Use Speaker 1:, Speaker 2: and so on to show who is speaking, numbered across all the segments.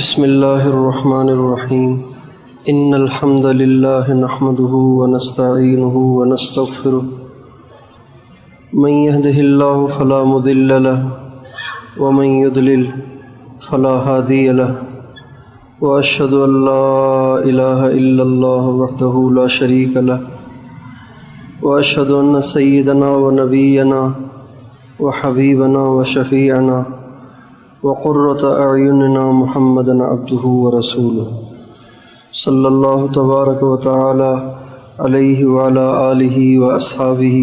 Speaker 1: بسم اللہ الرحمن الرحیم ان الحمد للہ نحمده ونستعینه ونستغفره من يهده اللہ فلا مضل له ومن يضلل فلا هادی له واشهد ان لا الہ الا اللہ وحدہ لا شریک له واشهد ان سیدنا ونبینا وحبیبنا وشفیعنا وقرۃ اعیننا محمدا عبدہ ورسولہ صلی اللہ تبارک و تعالی علیہ وعلی آلہ واصحابہ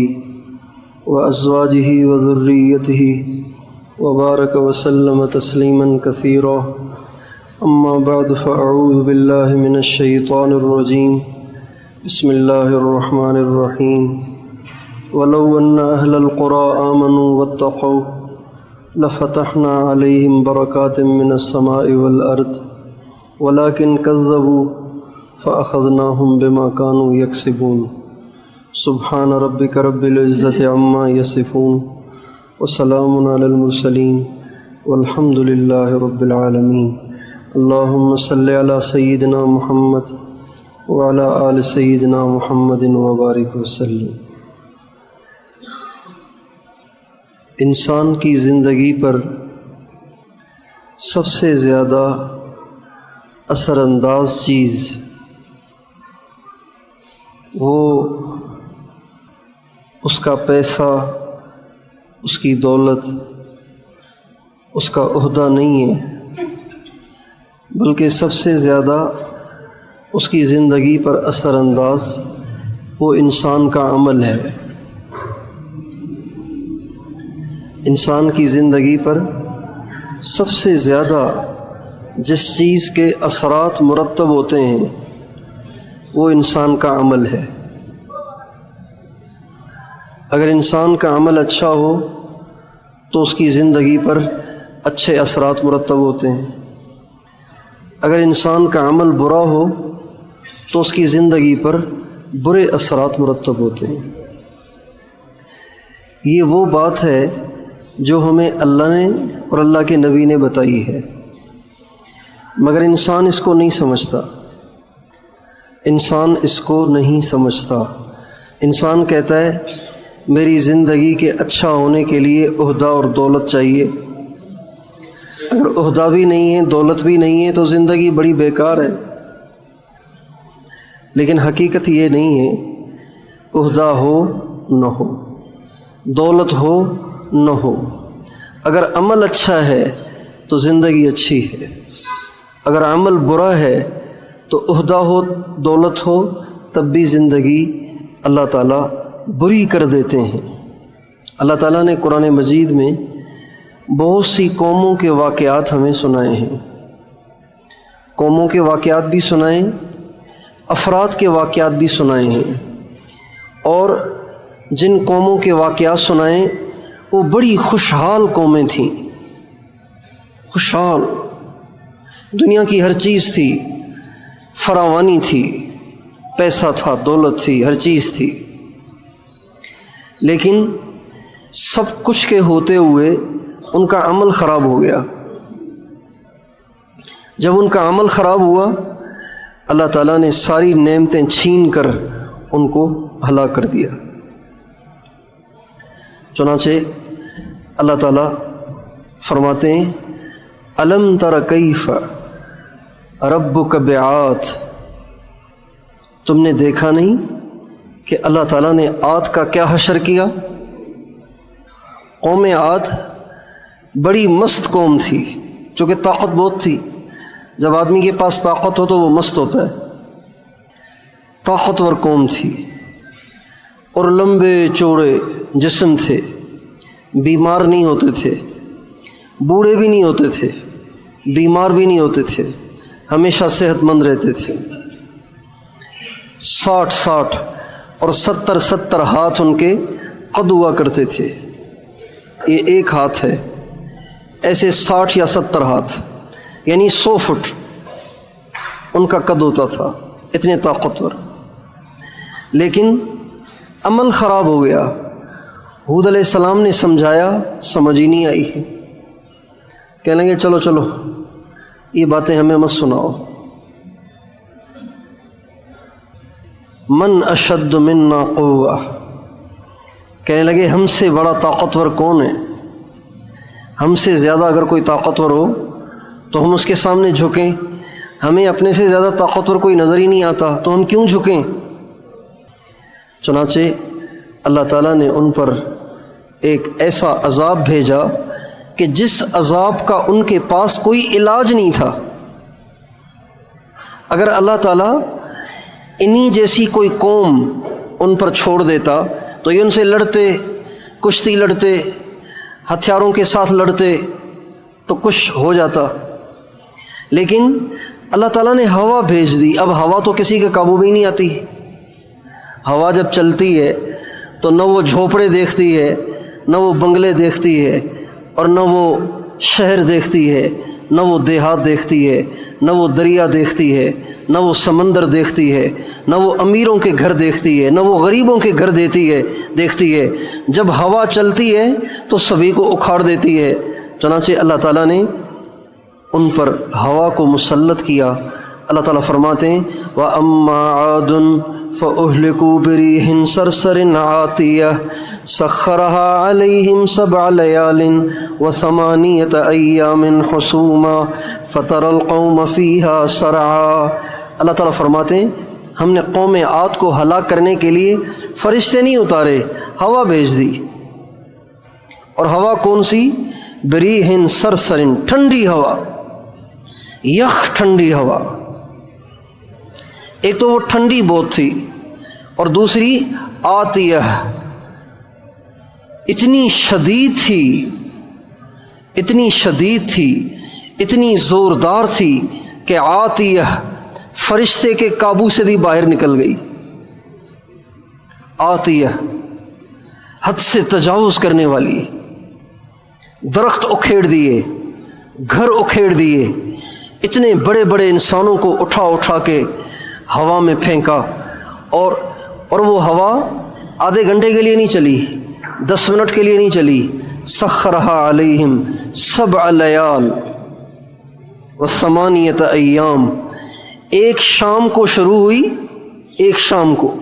Speaker 1: وازواجہ وذریتہ وبارک وسلم تسلیما کثیرا اما بعد فاعوذ باللہ من الشیطان الرجیم بسم اللہ الرحمن الرحیم ولو ان اہل القری آمنوا واتقوا لفتحنا علیہم برکات من السماء والارض ولكن كذبوا فأخذناهم بما كانوا يكسبون سبحان ربك رب العزة عما يصفون وسلام على المرسلين والحمد لله رب العالمين اللهم صل على سيدنا محمد وعلى آل سيدنا محمد وبارك وسلم۔ انسان کی زندگی پر سب سے زیادہ اثر انداز چیز وہ اس کا پیسہ، اس کی دولت، اس کا عہدہ نہیں ہے، بلکہ سب سے زیادہ اس کی زندگی پر اثر انداز وہ انسان کا عمل ہے۔ انسان کی زندگی پر سب سے زیادہ جس چیز کے اثرات مرتب ہوتے ہیں وہ انسان کا عمل ہے۔ اگر انسان کا عمل اچھا ہو تو اس کی زندگی پر اچھے اثرات مرتب ہوتے ہیں، اگر انسان کا عمل برا ہو تو اس کی زندگی پر برے اثرات مرتب ہوتے ہیں۔ یہ وہ بات ہے جو ہمیں اللہ نے اور اللہ کے نبی نے بتائی ہے، مگر انسان اس کو نہیں سمجھتا۔ انسان اس کو نہیں سمجھتا۔ انسان کہتا ہے میری زندگی کے اچھا ہونے کے لیے عہدہ اور دولت چاہیے، اگر عہدہ بھی نہیں ہے، دولت بھی نہیں ہے تو زندگی بڑی بیکار ہے۔ لیکن حقیقت یہ نہیں ہے، عہدہ ہو نہ ہو، دولت ہو نہ ہو، اگر عمل اچھا ہے تو زندگی اچھی ہے، اگر عمل برا ہے تو عہدہ ہو، دولت ہو، تب بھی زندگی اللہ تعالیٰ بری کر دیتے ہیں۔ اللہ تعالیٰ نے قرآن مجید میں بہت سی قوموں کے واقعات ہمیں سنائے ہیں، قوموں کے واقعات بھی سنائے، افراد کے واقعات بھی سنائے ہیں، اور جن قوموں کے واقعات سنائے وہ بڑی خوشحال قومیں تھیں، خوشحال، دنیا کی ہر چیز تھی، فراوانی تھی، پیسہ تھا، دولت تھی، ہر چیز تھی، لیکن سب کچھ کے ہوتے ہوئے ان کا عمل خراب ہو گیا۔ جب ان کا عمل خراب ہوا اللہ تعالیٰ نے ساری نعمتیں چھین کر ان کو ہلاک کر دیا۔ چنانچہ اللہ تعالیٰ فرماتے ہیں الم تر کیف ربک بعاد، تم نے دیکھا نہیں کہ اللہ تعالیٰ نے عاد کا کیا حشر کیا؟ قوم عاد بڑی مست قوم تھی، چونکہ طاقت بہت تھی۔ جب آدمی کے پاس طاقت ہو تو وہ مست ہوتا ہے۔ طاقتور قوم تھی اور لمبے چوڑے جسم تھے، بیمار نہیں ہوتے تھے، بوڑھے بھی نہیں ہوتے تھے، بیمار بھی نہیں ہوتے تھے، ہمیشہ صحت مند رہتے تھے۔ 60 اور 70 ہاتھ ان کے قد ہوا کرتے تھے۔ یہ ایک ہاتھ ہے، ایسے 60 یا 70 ہاتھ، یعنی 100 فٹ ان کا قد ہوتا تھا، اتنے طاقتور۔ لیکن عمل خراب ہو گیا، ہود علیہ السلام نے سمجھایا، سمجھ ہی نہیں آئی، کہنے لگے چلو چلو یہ باتیں ہمیں مت سناؤ۔ من اشد منا قوہ، کہنے لگے ہم سے بڑا طاقتور کون ہے؟ ہم سے زیادہ اگر کوئی طاقتور ہو تو ہم اس کے سامنے جھکیں، ہمیں اپنے سے زیادہ طاقتور کوئی نظر ہی نہیں آتا تو ہم کیوں جھکیں؟ چنانچہ اللہ تعالیٰ نے ان پر ایک ایسا عذاب بھیجا کہ جس عذاب کا ان کے پاس کوئی علاج نہیں تھا۔ اگر اللہ تعالیٰ انہی جیسی کوئی قوم ان پر چھوڑ دیتا تو یہ ان سے لڑتے، کشتی لڑتے، ہتھیاروں کے ساتھ لڑتے تو کچھ ہو جاتا، لیکن اللہ تعالیٰ نے ہوا بھیج دی۔ اب ہوا تو کسی کے قابو میں نہیں آتی۔ ہوا جب چلتی ہے تو نہ وہ جھوپڑے دیکھتی ہے، نہ وہ بنگلے دیکھتی ہے، اور نہ وہ شہر دیکھتی ہے، نہ وہ دیہات دیکھتی ہے، نہ وہ دریا دیکھتی ہے، نہ وہ سمندر دیکھتی ہے، نہ وہ امیروں کے گھر دیکھتی ہے، نہ وہ غریبوں کے گھر دیکھتی ہے۔ جب ہوا چلتی ہے تو سبھی کو اکھاڑ دیتی ہے۔ چنانچہ اللہ تعالیٰ نے ان پر ہوا کو مسلط کیا۔ اللہ تعالیٰ فرماتے ہیں وَأَمَّا عَادٌ فَأُهْلِكُوا بِرِيحٍ صَرْصَرٍ عَاتِيَةٍ سَخَّرَهَا عَلَيْهِمْ 7 لَيَالٍ و8 أَيَّامٍ حُسُومًا فَتَرَى الْقَوْمَ فِيهَا صَرْعَىٰ۔ اللہ تعالیٰ فرماتے ہیں ہم نے قوم عاد کو ہلاک کرنے کے لیے فرشتے نہیں اتارے، ہوا بھیج دی۔ اور ہوا کون سی؟ بریحٍ صرصر، ٹھنڈی ہوا، یخ ٹھنڈی ہوا۔ ایک تو وہ ٹھنڈی بہت تھی، اور دوسری آتیہ، اتنی شدید تھی، اتنی شدید تھی، اتنی زوردار تھی کہ آتیہ فرشتے کے قابو سے بھی باہر نکل گئی۔ آتیہ حد سے تجاوز کرنے والی، درخت اکھیڑ دیے، گھر اکھیڑ دیے، اتنے بڑے بڑے انسانوں کو اٹھا اٹھا کے ہوا میں پھینکا، اور وہ ہوا آدھے گھنٹے کے لیے نہیں چلی، 10 منٹ کے لیے نہیں چلی۔ سخرہا علیہم 7 لیال و8 ایام، ایک شام کو شروع ہوئی، ایک شام کو،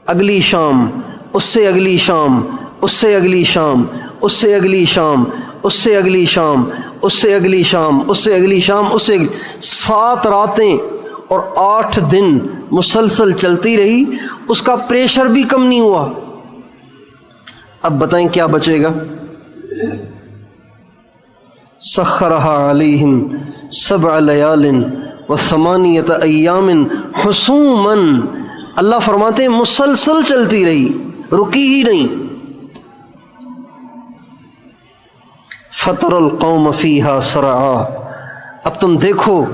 Speaker 1: اگلی شام، اس سے اگلی شام، اس سے اگلی شام، اس سے اگلی شام، اس سے اگلی شام، اس سے اگلی شام، اس سے اگلی شام، اس سے 7 راتیں اور 8 دن مسلسل چلتی رہی، اس کا پریشر بھی کم نہیں ہوا۔ اب بتائیں کیا بچے گا؟ سخرہا علیہم 7 لیال و8 ایام حسوما، اللہ فرماتے ہیں مسلسل چلتی رہی، رکی ہی نہیں۔ فَتَرَى الْقَوْمَ فِيهَا صَرْعَىٰ، اب تم دیکھو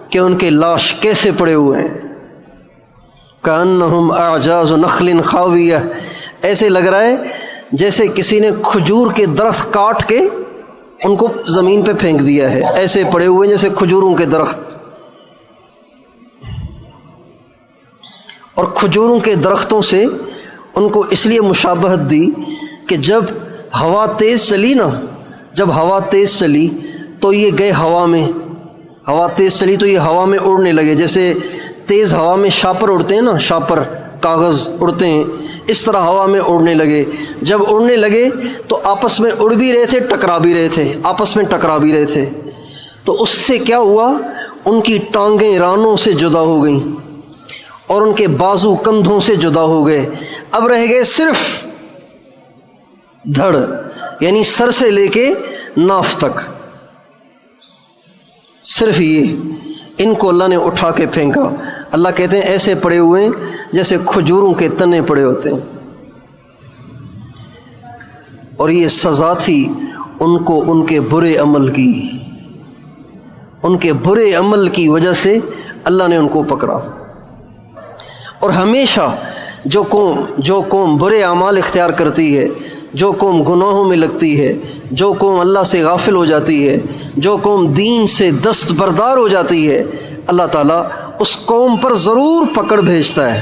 Speaker 1: کہ ان کے لاش کیسے پڑے ہوئے ہیں۔ كَأَنَّهُمْ أَعْجَازُ نَخْلٍ خَاوِيَةٍ، ایسے لگ رہا ہے جیسے کسی نے کھجور کے درخت کاٹ کے ان کو زمین پہ پھینک دیا ہے، ایسے پڑے ہوئے ہیں جیسے کھجوروں کے درخت۔ اور کھجوروں کے درختوں سے ان کو اس لیے مشابہت دی کہ جب ہوا تیز چلی نا، جب ہوا تیز چلی تو یہ گئے ہوا میں، ہوا تیز چلی تو یہ ہوا میں اڑنے لگے، جیسے تیز ہوا میں شاپر اڑتے ہیں نا، شاپر کاغذ اڑتے ہیں، اس طرح ہوا میں اڑنے لگے۔ جب اڑنے لگے تو آپس میں اڑ بھی رہے تھے، ٹکرا بھی رہے تھے، آپس میں ٹکرا بھی رہے تھے۔ تو اس سے کیا ہوا؟ ان کی ٹانگیں رانوں سے جدا ہو گئیں، اور ان کے بازو کندھوں سے جدا ہو گئے۔ اب رہ گئے صرف دھڑ، یعنی سر سے لے کے ناف تک، صرف یہ، ان کو اللہ نے اٹھا کے پھینکا۔ اللہ کہتے ہیں ایسے پڑے ہوئے ہیں جیسے کھجوروں کے تنے پڑے ہوتے ہیں۔ اور یہ سزا تھی ان کو ان کے برے عمل کی، ان کے برے عمل کی وجہ سے اللہ نے ان کو پکڑا۔ اور ہمیشہ جو قوم برے اعمال اختیار کرتی ہے، جو قوم گناہوں میں لگتی ہے، جو قوم اللہ سے غافل ہو جاتی ہے، جو قوم دین سے دستبردار ہو جاتی ہے، اللہ تعالیٰ اس قوم پر ضرور پکڑ بھیجتا ہے۔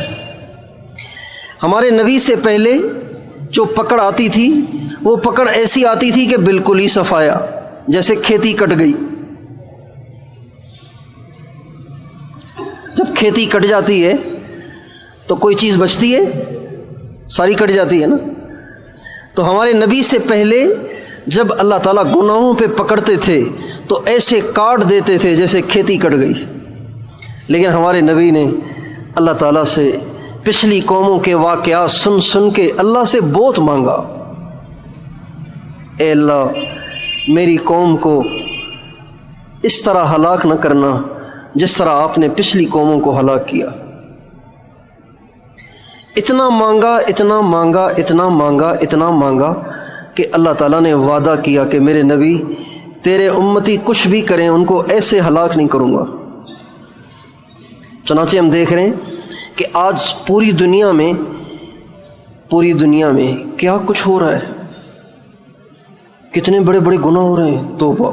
Speaker 1: ہمارے نبی سے پہلے جو پکڑ آتی تھی وہ پکڑ ایسی آتی تھی کہ بالکل ہی صفایا، جیسے کھیتی کٹ گئی، جب کھیتی کٹ جاتی ہے تو کوئی چیز بچتی ہے؟ ساری کٹ جاتی ہے نا۔ تو ہمارے نبی سے پہلے جب اللہ تعالیٰ گناہوں پہ پکڑتے تھے تو ایسے کاٹ دیتے تھے جیسے کھیتی کٹ گئی، لیکن ہمارے نبی نے اللہ تعالیٰ سے پچھلی قوموں کے واقعات سن سن کے اللہ سے بہت مانگا، اے اللہ میری قوم کو اس طرح ہلاک نہ کرنا جس طرح آپ نے پچھلی قوموں کو ہلاک کیا۔ اتنا مانگا اتنا مانگا اتنا مانگا اتنا مانگا کہ اللہ تعالیٰ نے وعدہ کیا کہ میرے نبی تیرے امتی کچھ بھی کریں ان کو ایسے ہلاک نہیں کروں گا۔ چنانچہ ہم دیکھ رہے ہیں کہ آج پوری دنیا میں کیا کچھ ہو رہا ہے، کتنے بڑے بڑے گناہ ہو رہے ہیں، توبہ،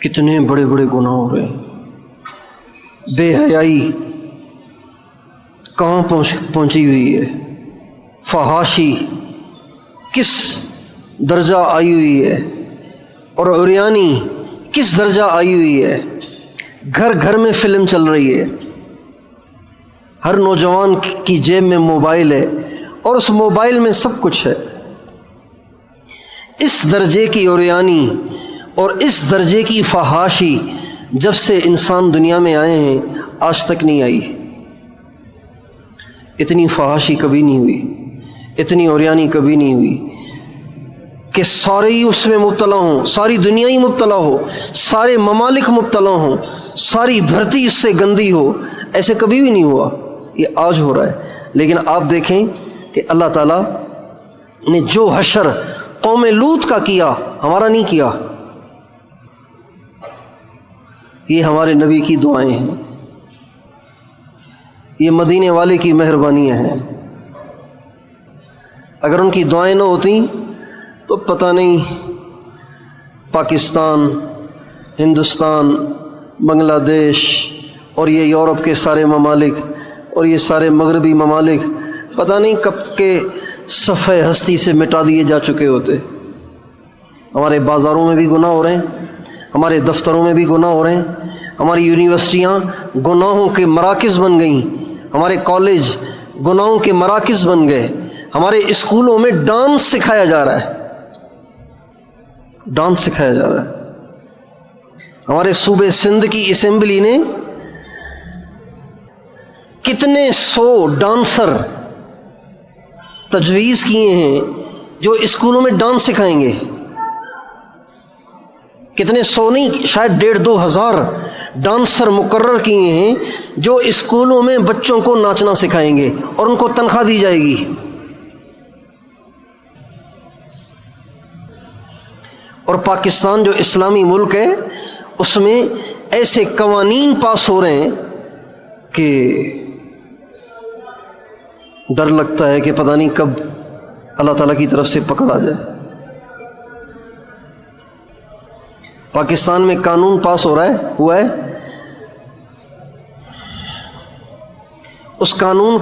Speaker 1: کتنے بڑے بڑے گناہ ہو رہے ہیں، بے حیائی کہاں پہنچی ہوئی ہے، فحاشی کس درجہ آئی ہوئی ہے، اور عریانی کس درجہ آئی ہوئی ہے، گھر گھر میں فلم چل رہی ہے، ہر نوجوان کی جیب میں موبائل ہے اور اس موبائل میں سب کچھ ہے۔ اس درجے کی عریانی اور اس درجے کی فحاشی جب سے انسان دنیا میں آئے ہیں آج تک نہیں آئی۔ اتنی فحاشی کبھی نہیں ہوئی، اتنی عریانی کبھی نہیں ہوئی کہ سارے ہی اس میں مبتلا ہوں، ساری دنیا ہی مبتلا ہو، سارے ممالک مبتلا ہوں، ساری دھرتی اس سے گندی ہو، ایسے کبھی بھی نہیں ہوا، یہ آج ہو رہا ہے۔ لیکن آپ دیکھیں کہ اللہ تعالیٰ نے جو حشر قوم لوط کا کیا ہمارا نہیں کیا۔ یہ ہمارے نبی کی دعائیں ہیں، یہ مدینے والے کی مہربانیاں ہیں۔ اگر ان کی دعائیں نہ ہوتی تو پتہ نہیں پاکستان، ہندوستان، بنگلہ دیش اور یہ یورپ کے سارے ممالک اور یہ سارے مغربی ممالک پتہ نہیں کب کے صفحہ ہستی سے مٹا دیے جا چکے ہوتے۔ ہمارے بازاروں میں بھی گناہ ہو رہے ہیں، ہمارے دفتروں میں بھی گناہ ہو رہے ہیں، ہماری یونیورسٹیاں گناہوں کے مراکز بن گئیں، ہمارے کالج گناہوں کے مراکز بن گئے، ہمارے اسکولوں میں ڈانس سکھایا جا رہا ہے، ڈانس سکھایا جا رہا ہے۔ ہمارے صوبے سندھ کی اسمبلی نے کتنے 100 ڈانسر تجویز کیے ہیں جو اسکولوں میں ڈانس سکھائیں گے، کتنے 100 نہیں، شاید 1,500-2 ہزار ڈانسر مقرر کیے ہیں جو اسکولوں میں بچوں کو ناچنا سکھائیں گے اور ان کو تنخواہ دی جائے گی۔ اور پاکستان جو اسلامی ملک ہے اس میں ایسے قوانین پاس ہو رہے ہیں کہ ڈر لگتا ہے کہ پتہ نہیں کب اللہ تعالیٰ کی طرف سے پکڑ آ جائے۔ پاکستان میں قانون پاس ہوا ہے، اس قانون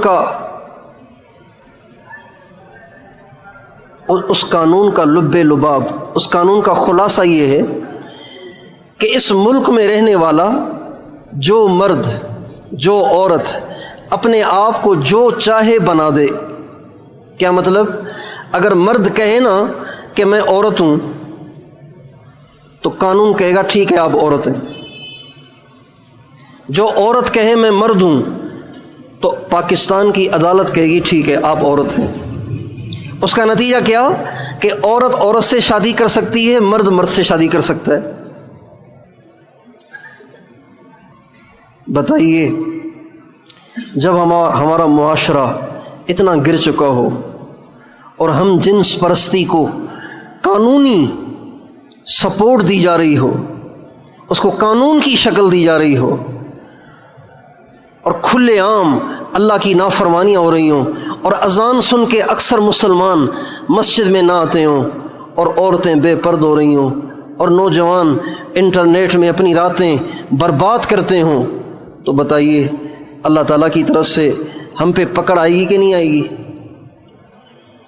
Speaker 1: کا لب لباب، اس قانون کا خلاصہ یہ ہے کہ اس ملک میں رہنے والا جو مرد جو عورت اپنے آپ کو جو چاہے بنا دے۔ کیا مطلب؟ اگر مرد کہے نا کہ میں عورت ہوں تو قانون کہے گا ٹھیک ہے آپ عورت ہیں، جو عورت کہے میں مرد ہوں تو پاکستان کی عدالت کہے گی ٹھیک ہے آپ عورت ہیں۔ اس کا نتیجہ کیا کہ عورت عورت سے شادی کر سکتی ہے، مرد مرد سے شادی کر سکتا ہے۔ بتائیے جب ہمارا معاشرہ اتنا گر چکا ہو اور ہم جنس پرستی کو قانونی سپورٹ دی جا رہی ہو، اس کو قانون کی شکل دی جا رہی ہو اور کھلے عام اللہ کی نافرمانیاں ہو رہی ہوں، اور اذان سن کے اکثر مسلمان مسجد میں نہ آتے ہوں، اور عورتیں بے پرد ہو رہی ہوں، اور نوجوان انٹرنیٹ میں اپنی راتیں برباد کرتے ہوں، تو بتائیے اللہ تعالیٰ کی طرف سے ہم پہ پکڑ آئے گی کہ نہیں آئے گی؟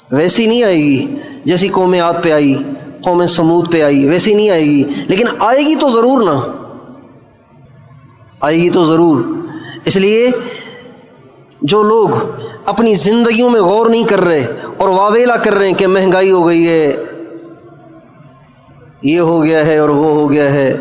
Speaker 1: ویسی نہیں آئے گی جیسی قوم عاد پہ آئی، قوم سمود پہ آئی، ویسی نہیں آئے گی، لیکن آئے گی تو ضرور نا۔ آئے گی تو ضرور۔ اس لیے جو لوگ اپنی زندگیوں میں غور نہیں کر رہے اور واویلا کر رہے ہیں کہ مہنگائی ہو گئی ہے، یہ ہو گیا ہے اور وہ ہو گیا ہے،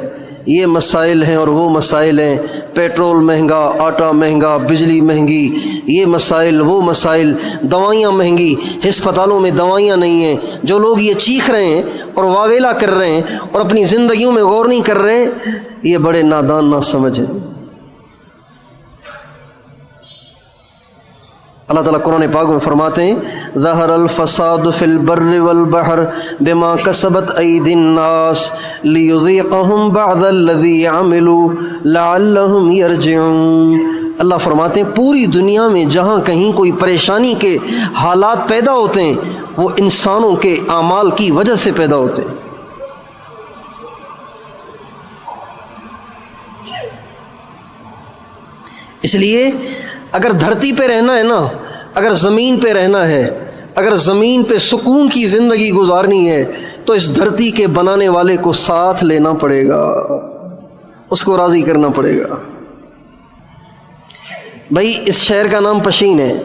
Speaker 1: یہ مسائل ہیں اور وہ مسائل ہیں، پیٹرول مہنگا، آٹا مہنگا، بجلی مہنگی، یہ مسائل وہ مسائل، دوائیاں مہنگی، ہسپتالوں میں دوائیاں نہیں ہیں، جو لوگ یہ چیخ رہے ہیں اور واویلا کر رہے ہیں اور اپنی زندگیوں میں غور نہیں کر رہے، یہ بڑے نادان نہ سمجھ ہیں۔ اللہ تعالیٰ قرآن پاک میں فرماتے ہیں ظہر الفساد فی البر والبحر بما کسبت ایدی الناس لیذیقہم بعض الذی عملوا لعلہم یرجعون۔ اللہ فرماتے ہیں پوری دنیا میں جہاں کہیں کوئی پریشانی کے حالات پیدا ہوتے ہیں وہ انسانوں کے اعمال کی وجہ سے پیدا ہوتے ہیں۔ اس لیے اگر دھرتی پہ رہنا ہے نا، اگر زمین پہ رہنا ہے، اگر زمین پہ سکون کی زندگی گزارنی ہے تو اس دھرتی کے بنانے والے کو ساتھ لینا پڑے گا، اس کو راضی کرنا پڑے گا۔ بھائی اس شہر کا نام پشین ہے،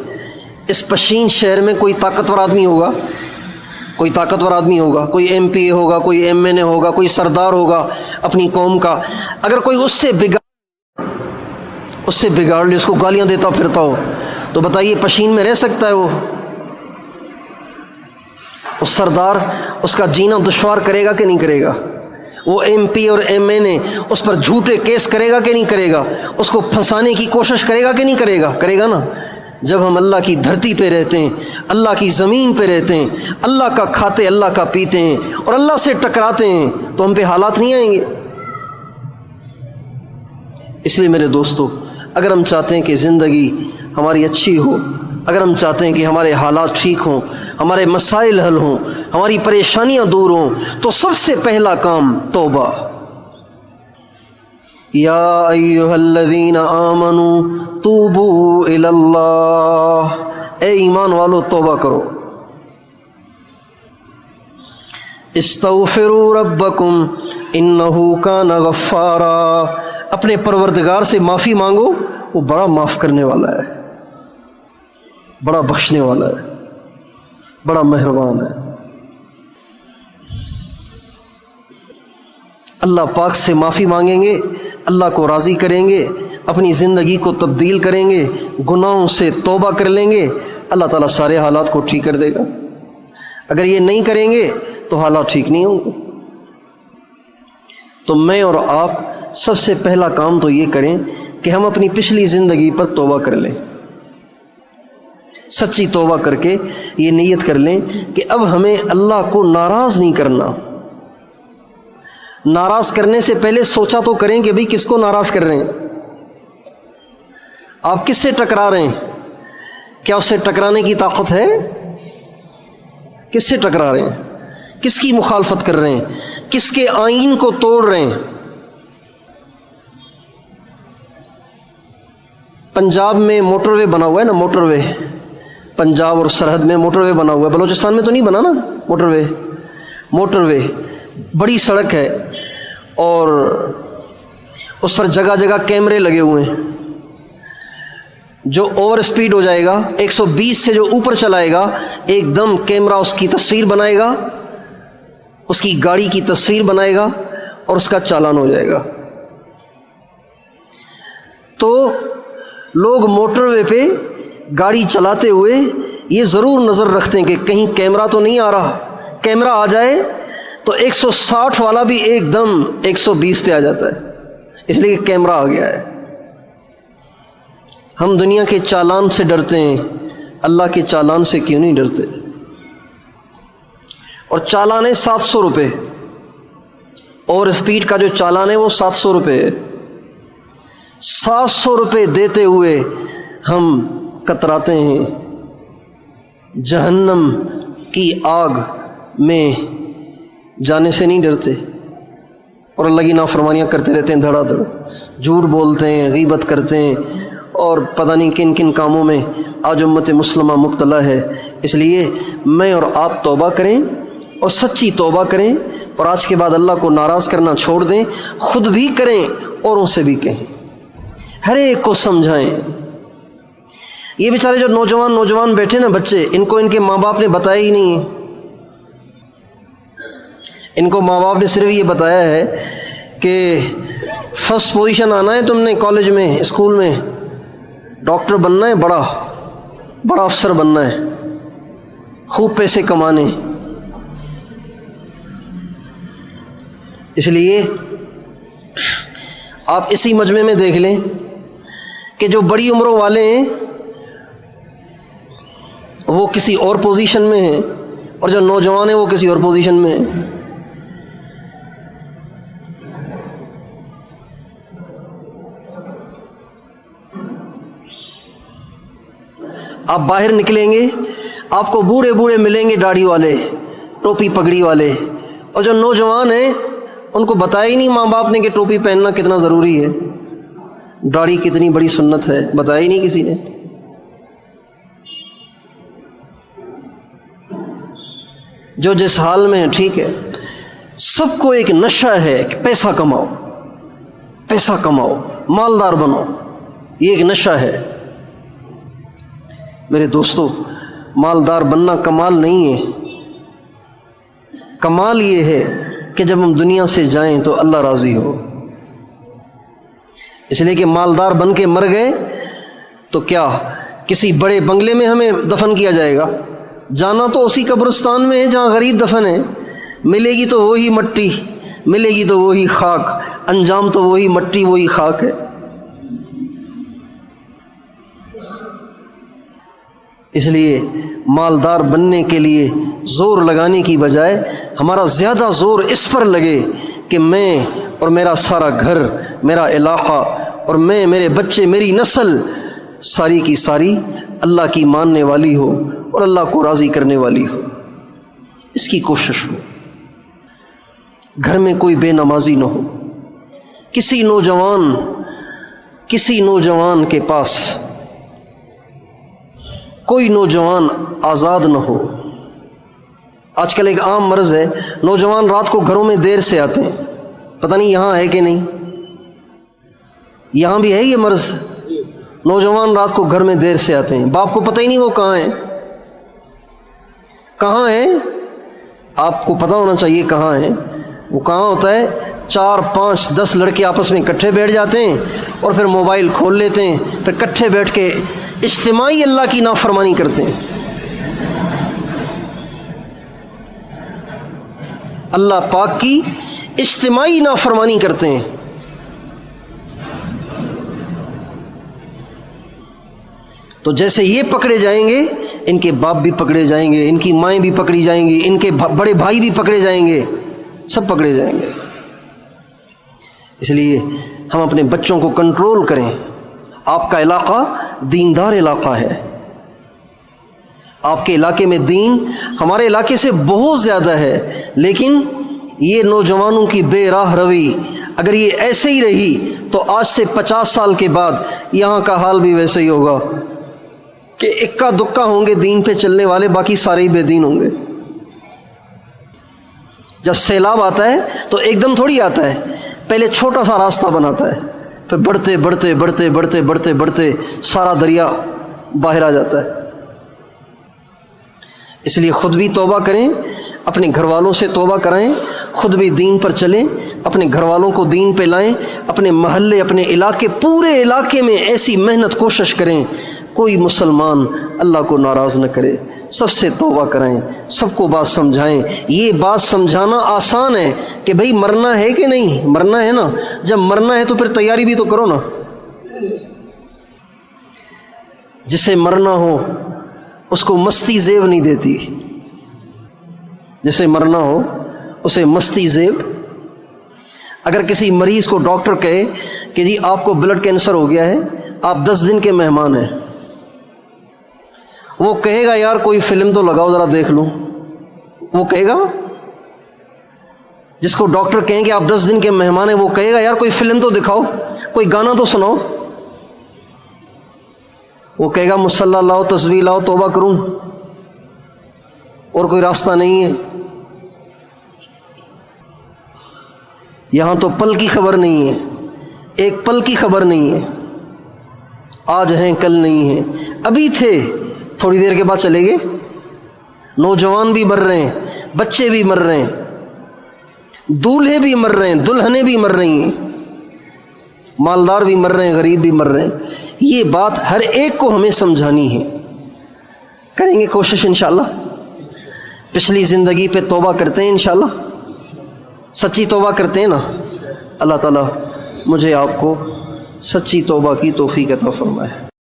Speaker 1: اس پشین شہر میں کوئی طاقتور آدمی ہوگا، کوئی طاقتور آدمی ہوگا، کوئی ایم پی اے ہوگا، کوئی ایم این اے ہوگا، کوئی سردار ہوگا اپنی قوم کا، اگر کوئی اس سے بگاڑ لے، اس کو گالیاں دیتا پھرتا ہو تو بتائیے پشین میں رہ سکتا ہے وہ؟ اس سردار اس کا جینا دشوار کرے گا کہ نہیں کرے گا؟ وہ ایم پی اور ایم این اے اس پر جھوٹے کیس کرے گا کہ نہیں کرے گا؟ اس کو پھنسانے کی کوشش کرے گا کہ نہیں کرے گا؟ کرے گا نا۔ جب ہم اللہ کی دھرتی پہ رہتے ہیں، اللہ کی زمین پہ رہتے ہیں، اللہ کا کھاتے اللہ کا پیتے ہیں اور اللہ سے ٹکراتے ہیں تو ہم پہ حالات نہیں آئیں گے۔ اس لیے میرے دوستو، اگر ہم چاہتے ہیں کہ زندگی ہماری اچھی ہو، اگر ہم چاہتے ہیں کہ ہمارے حالات ٹھیک ہوں، ہمارے مسائل حل ہوں، ہماری پریشانیاں دور ہوں، تو سب سے پہلا کام توبہ۔ یا ایھا الذین آمنوا توبوا الی اللہ، اے ایمان والو توبہ کرو۔ استغفروا ربکم انہ کان غفارا، اپنے پروردگار سے معافی مانگو، وہ بڑا معاف کرنے والا ہے، بڑا بخشنے والا ہے، بڑا مہربان ہے۔ اللہ پاک سے معافی مانگیں گے، اللہ کو راضی کریں گے، اپنی زندگی کو تبدیل کریں گے، گناہوں سے توبہ کر لیں گے، اللہ تعالیٰ سارے حالات کو ٹھیک کر دے گا۔ اگر یہ نہیں کریں گے تو حالات ٹھیک نہیں ہوں گے۔ تو میں اور آپ سب سے پہلا کام تو یہ کریں کہ ہم اپنی پچھلی زندگی پر توبہ کر لیں، سچی توبہ کر کے یہ نیت کر لیں کہ اب ہمیں اللہ کو ناراض نہیں کرنا۔ ناراض کرنے سے پہلے سوچا تو کریں کہ بھئی کس کو ناراض کر رہے ہیں، آپ کس سے ٹکرا رہے ہیں، کیا اس سے ٹکرانے کی طاقت ہے؟ کس سے ٹکرا رہے ہیں، کس کی مخالفت کر رہے ہیں، کس کے آئین کو توڑ رہے ہیں؟ پنجاب میں موٹر وے بنا ہوا ہے نا، موٹر وے، پنجاب اور سرحد میں موٹر وے بنا ہوا ہے، بلوچستان میں تو نہیں بنا نا موٹر وے؟ موٹر وے بڑی سڑک ہے اور اس پر جگہ جگہ کیمرے لگے ہوئے ہیں، جو اوور سپیڈ ہو جائے گا 120 سے جو اوپر چلائے گا، ایک دم کیمرہ اس کی تصویر بنائے گا، اس کی گاڑی کی تصویر بنائے گا اور اس کا چالان ہو جائے گا۔ تو لوگ موٹر وے پہ گاڑی چلاتے ہوئے یہ ضرور نظر رکھتے ہیں کہ کہیں کیمرہ تو نہیں آ رہا، کیمرہ آ جائے تو 160 والا بھی ایک دم 120 پہ آ جاتا ہے، اس لیے کہ کیمرہ آ گیا ہے۔ ہم دنیا کے چالان سے ڈرتے ہیں، اللہ کے چالان سے کیوں نہیں ڈرتے؟ اور چالان ہے 700 روپے، اور اسپیڈ کا جو چالان ہے وہ 700 روپے ہے۔ 700 روپے دیتے ہوئے ہم کتراتے ہیں، جہنم کی آگ میں جانے سے نہیں ڈرتے، اور اللہ کی نافرمانیاں کرتے رہتے ہیں دھڑا دھڑ، جھوٹ بولتے ہیں، غیبت کرتے ہیں، اور پتہ نہیں کن کن کاموں میں آج امت مسلمہ مبتلا ہے۔ اس لیے میں اور آپ توبہ کریں اور سچی توبہ کریں، اور آج کے بعد اللہ کو ناراض کرنا چھوڑ دیں، خود بھی کریں، اوروں سے بھی کہیں۔ ہر ایک کو سمجھائیں۔ یہ بیچارے جو نوجوان بیٹھے نا بچے، ان کو ان کے ماں باپ نے بتایا ہی نہیں ہے۔ ان کو ماں باپ نے صرف یہ بتایا ہے کہ فرسٹ پوزیشن آنا ہے تم نے کالج میں، اسکول میں، ڈاکٹر بننا ہے، بڑا افسر بننا ہے، خوب پیسے کمانے۔ اس لیے آپ اسی مجمع میں دیکھ لیں کہ جو بڑی عمروں والے ہیں وہ کسی اور پوزیشن میں ہیں، اور جو نوجوان ہیں وہ کسی اور پوزیشن میں ہیں۔ آپ باہر نکلیں گے، آپ کو بوڑھے بوڑھے ملیں گے، داڑھی والے، ٹوپی پگڑی والے، اور جو نوجوان ہیں ان کو بتایا ہی نہیں ماں باپ نے کہ ٹوپی پہننا کتنا ضروری ہے، داڑھی کتنی بڑی سنت ہے، بتایا ہی نہیں کسی نے۔ جو جس حال میں ہے ٹھیک ہے، سب کو ایک نشہ ہے کہ پیسہ کماؤ، مالدار بنو، یہ ایک نشہ ہے۔ میرے دوستو، مالدار بننا کمال نہیں ہے، کمال یہ ہے کہ جب ہم دنیا سے جائیں تو اللہ راضی ہو۔ اس لیے کہ مالدار بن کے مر گئے تو کیا کسی بڑے بنگلے میں ہمیں دفن کیا جائے گا؟ جانا تو اسی قبرستان میں ہے جہاں غریب دفن ہے، ملے گی تو وہی مٹی، ملے گی تو وہی خاک، انجام تو وہی مٹی وہی خاک ہے۔ اس لیے مالدار بننے کے لیے زور لگانے کی بجائے ہمارا زیادہ زور اس پر لگے کہ میں اور میرا سارا گھر، میرا علاقہ اور میں، میرے بچے، میری نسل ساری کی ساری اللہ کی ماننے والی ہو اور اللہ کو راضی کرنے والی ہو۔ اس کی کوشش ہو۔ گھر میں کوئی بے نمازی نہ ہو، کسی نوجوان کے پاس کوئی نوجوان آزاد نہ ہو۔ آج کل ایک عام مرض ہے، نوجوان رات کو گھروں میں دیر سے آتے ہیں، پتہ نہیں یہاں ہے کہ نہیں، یہاں بھی ہے یہ مرض، نوجوان رات کو گھر میں دیر سے آتے ہیں، باپ کو پتہ ہی نہیں وہ کہاں ہیں، آپ کو پتہ ہونا چاہیے کہاں ہیں، وہ کہاں ہوتا ہے 4 5 10 لڑکے آپس میں اکٹھے بیٹھ جاتے ہیں اور پھر موبائل کھول لیتے ہیں، پھر اکٹھے بیٹھ کے اجتماعی اللہ کی نافرمانی کرتے ہیں۔ اللہ پاک کی اجتماعی نافرمانی کرتے ہیں۔ تو جیسے یہ پکڑے جائیں گے، ان کے باپ بھی پکڑے جائیں گے، ان کی مائیں بھی پکڑی جائیں گی، ان کے بڑے بھائی بھی پکڑے جائیں گے، سب پکڑے جائیں گے۔ اس لیے ہم اپنے بچوں کو کنٹرول کریں۔ آپ کا علاقہ دیندار علاقہ ہے، آپ کے علاقے میں دین ہمارے علاقے سے بہت زیادہ ہے، لیکن یہ نوجوانوں کی بے راہ روی اگر یہ ایسے ہی رہی تو آج سے 50 سال کے بعد یہاں کا حال بھی ویسے ہی ہوگا کہ اکا دکا ہوں گے دین پہ چلنے والے، باقی سارے ہی بے دین ہوں گے۔ جب سیلاب آتا ہے تو ایک دم تھوڑی آتا ہے، پہلے چھوٹا سا راستہ بناتا ہے، پھر بڑھتے سارا دریا باہر آ جاتا ہے۔ اس لیے خود بھی توبہ کریں، اپنے گھر والوں سے توبہ کرائیں، خود بھی دین پر چلیں، اپنے گھر والوں کو دین پہ لائیں، اپنے محلے، اپنے علاقے، پورے علاقے میں ایسی محنت کوشش کریں کوئی مسلمان اللہ کو ناراض نہ کرے، سب سے توبہ کرائیں، سب کو بات سمجھائیں۔ یہ بات سمجھانا آسان ہے کہ بھئی مرنا ہے کہ نہیں، مرنا ہے نا، جب مرنا ہے تو پھر تیاری بھی تو کرو نا۔ جسے مرنا ہو اس کو مستی زیب نہیں دیتی، جسے مرنا ہو اسے مستی زیب۔ اگر کسی مریض کو ڈاکٹر کہے کہ جی آپ کو بلڈ کینسر ہو گیا ہے، آپ 10 دن کے مہمان ہیں، وہ کہے گا یار کوئی فلم تو لگاؤ ذرا دیکھ لوں، وہ کہے گا؟ جس کو ڈاکٹر کہیں کہ آپ 10 دن کے مہمان ہیں وہ کہے گا یار کوئی فلم تو دکھاؤ، کوئی گانا تو سناؤ؟ وہ کہے گا مصلی لاؤ، تسبیح لاؤ، توبہ کروں، اور کوئی راستہ نہیں ہے۔ یہاں تو پل کی خبر نہیں ہے، ایک پل کی خبر نہیں ہے۔ آج ہیں کل نہیں ہیں، ابھی تھے تھوڑی دیر کے بعد چلے گئے۔ نوجوان بھی مر رہے ہیں، بچے بھی مر رہے ہیں، دولہے بھی مر رہے ہیں، دلہنیں بھی مر رہی ہیں، مالدار بھی مر رہے ہیں، غریب بھی مر رہے ہیں۔ یہ بات ہر ایک کو ہمیں سمجھانی ہے۔ کریں گے کوشش انشاءاللہ، پچھلی زندگی پہ توبہ کرتے ہیں انشاءاللہ، سچی توبہ کرتے ہیں نا۔ اللہ تعالیٰ مجھے آپ کو سچی توبہ کی توفیق عطا فرمائے۔